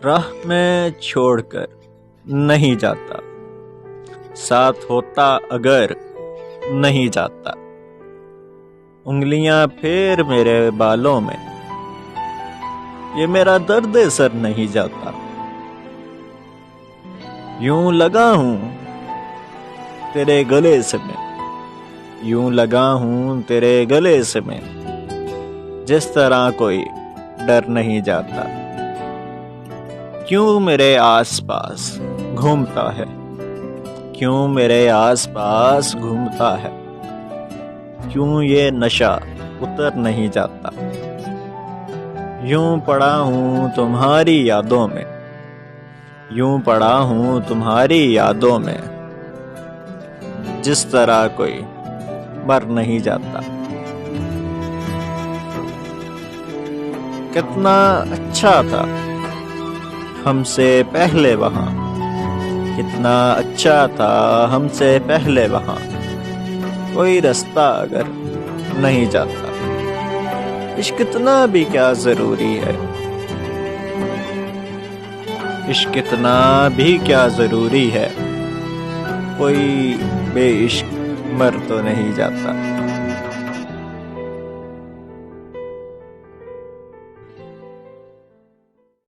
राह में छोड़कर नहीं जाता, साथ होता अगर नहीं जाता। उंगलियां फेर मेरे बालों में, ये मेरा दर्द सर नहीं जाता। यूं लगा हूं तेरे गले से मैं, यूं लगा हूं तेरे गले से मैं, जिस तरह कोई डर नहीं जाता। क्यों मेरे आसपास घूमता है, क्यों मेरे आसपास घूमता है, क्यों ये नशा उतर नहीं जाता। यूं पड़ा हूं तुम्हारी यादों में, यूं पड़ा हूं तुम्हारी यादों में, जिस तरह कोई मर नहीं जाता। कितना अच्छा था हमसे पहले वहां, कितना अच्छा था हमसे पहले वहां, कोई रास्ता अगर नहीं जाता। इश्क इतना भी क्या जरूरी है, इश्क इतना भी क्या जरूरी है, कोई बेइश्क मर तो नहीं जाता।